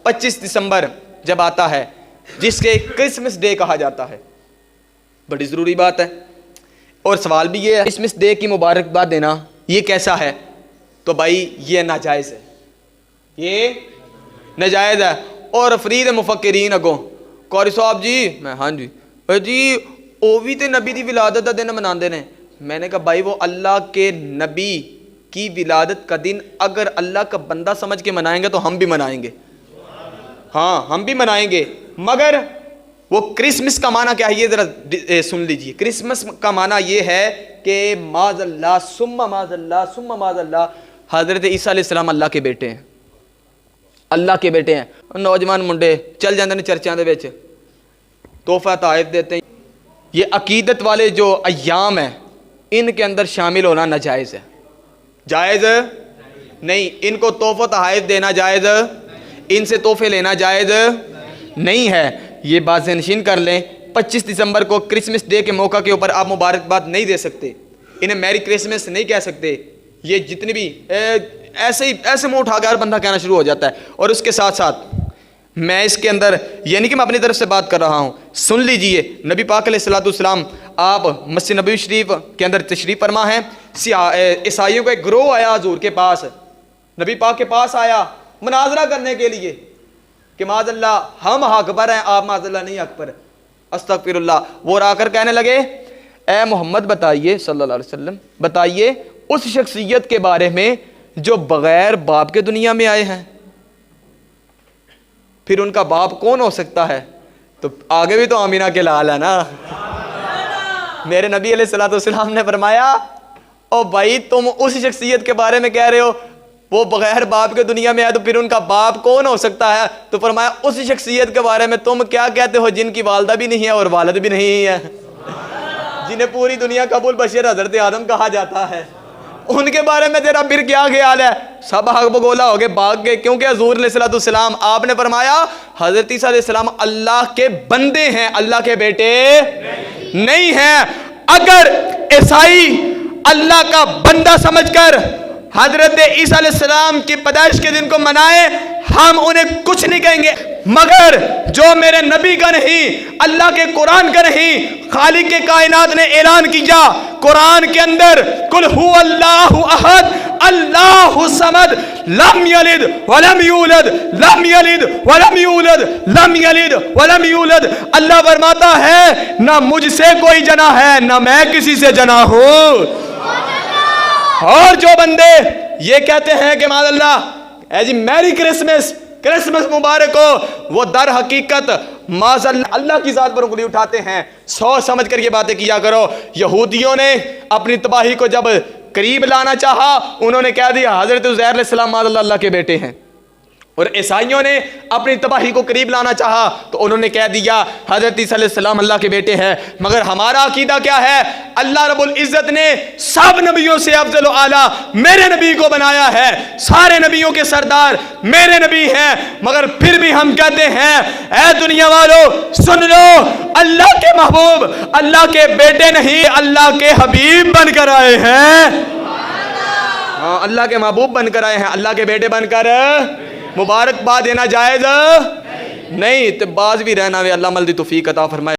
25 दिसंबर जब आता है, जिसके क्रिसमस डे कहा जाता है, बड़ी ज़रूरी बात है। और सवाल भी ये है, क्रिसमस डे की मुबारकबाद देना ये कैसा है? तो भाई ये नाजायज़ है, ये नाजायज़ है। और फरीद मुफक्किरीन अगो कौरी साहब जी, मैं हाँ जी वो भी तो नबी की विलादत का दिन मनाते हैं। मैंने कहा भाई वो अल्लाह के नबी की विलादत का दिन अगर अल्लाह का बंदा समझ के मनाएंगे तो हम भी मनाएंगे, हाँ हम भी मनाएंगे। मगर वो क्रिसमस का माना क्या है ये ज़रा सुन लीजिए। क्रिसमस का माना ये है कि माज़ल्लाह सुम्मा माज़ल्लाह सुम्मा माज़ल्लाह, हज़रत ईसा अलैहिस्सलाम अल्लाह के बेटे हैं, अल्लाह के बेटे हैं। नौजवान मुंडे चल जाते हैं चर्चा के विच तोहफा ताइफ देते हैं। ये अकीदत वाले जो अय्याम है इनके अंदर शामिल होना नाजायज़ है, जायज़ नहीं। इनको तोहफा तहाइफ देना जायज़, इनसे तोहफे लेना जायज़ नहीं है। ये बात नशीन कर लें। 25 दिसंबर को क्रिसमस डे के मौका के ऊपर आप मुबारकबाद नहीं दे सकते, इन्हें मैरी क्रिसमस नहीं कह सकते। ये जितनी भी ऐसे मुँह उठा के हर बंदा कहना शुरू हो जाता है। और उसके साथ साथ मैं इसके अंदर यानी कि मैं अपनी तरफ से बात कर रहा हूँ, सुन लीजिए। नबी पाक अलैहिस्सलाम आप मस्जिद नबवी शरीफ के अंदर तशरीफ़ फरमा हैं। ईसाइयों का एक ग्रोह आया हुजूर के पास, नबी पाक के पास आया मुनाजरा करने के लिए कि माज़ल्लाह हम हक पर हैं, आप माज़ल्लाह नहीं हक पर, अस्तगफिरुल्लाह। वो आकर कहने लगे, ए मोहम्मद बताइए सल्लल्लाहु अलैहि वसल्लम, बताइए उस शख्सियत के बारे में जो बग़ैर बाप के दुनिया में आए हैं, फिर उनका बाप कौन हो सकता है? तो आगे भी तो आमीना के लाल है ना। मेरे नबी अलैहिस्सलाम ने फरमाया, ओ भाई तुम उस शख्सियत के बारे में कह रहे हो वो बगैर बाप के दुनिया में आए, तो फिर उनका बाप कौन हो सकता है? तो फरमाया उस शख्सियत के बारे में तुम क्या कहते हो जिनकी वालदा भी नहीं है और वालिद भी नहीं है, जिन्हें पूरी दुनिया कबूल बशर हज़रत आदम कहा जाता है, उनके बारे में तेरा फिर क्या ख्याल है? सब हक बगोला हो गए, भाग गए। क्योंकि हज़ूर अलैहिस्सलाम आपने फरमाया हज़रत ईसा अलैहिस्सलाम अल्लाह के बंदे हैं, अल्लाह के बेटे नहीं हैं। अगर ईसाई अल्लाह का बंदा समझकर हज़रत ईसा अलैहिस्सलाम की पैदाइश के दिन को मनाए, हम उन्हें कुछ नहीं कहेंगे। मगर जो मेरे नबी का नहीं, अल्लाह के कुरान का नहीं, खालिक के कायनात ने ऐलान किया कुरान के अंदर, कुल हु अल्लाहु अहद अल्लाहु समद लम यलिद वलम यूलद लम यलिद वलम यूलद लम यलिद वलम यूलद। अल्लाह फरमाता है ना मुझसे कोई जना है ना मैं किसी से जना हूं। और जो बंदे ये कहते हैं कि माज़ल्लाह जी मैरी क्रिसमस, क्रिसमस मुबारक हो, वो दर हकीकत माज़ल्लाह अल्लाह की ज़ात पर उंगली उठाते हैं। सोच समझ कर ये बातें किया करो। यहूदियों ने अपनी तबाही को जब करीब लाना चाहा, उन्होंने कह दिया हज़रत उज़ैर अलैहिस्सलाम माज़ल्लाह अल्लाह के बेटे हैं। और ईसाइयों ने अपनी तबाही को करीब लाना चाहा तो उन्होंने कह दिया हज़रत ईसा अलैहिस्सलाम अल्लाह के बेटे हैं। मगर हमारा अकीदा क्या है? अल्लाह रब्बुल इज़्ज़त ने सब नबियों से अफजल व आला मेरे नबी को बनाया है, सारे नबियों के सरदार मेरे नबी हैं। मगर फिर भी हम कहते हैं, ऐ दुनिया वालों सुन लो, अल्लाह के महबूब अल्लाह के बेटे नहीं अल्लाह के हबीब बनकर आए हैं। हाँ, अल्लाह के महबूब बनकर आए हैं, अल्लाह के बेटे बनकर मुबारकबाद देना जायज़ नहीं। तो बाज भी रहना वे, अल्लाह मल दी तौफीक अता फरमाए।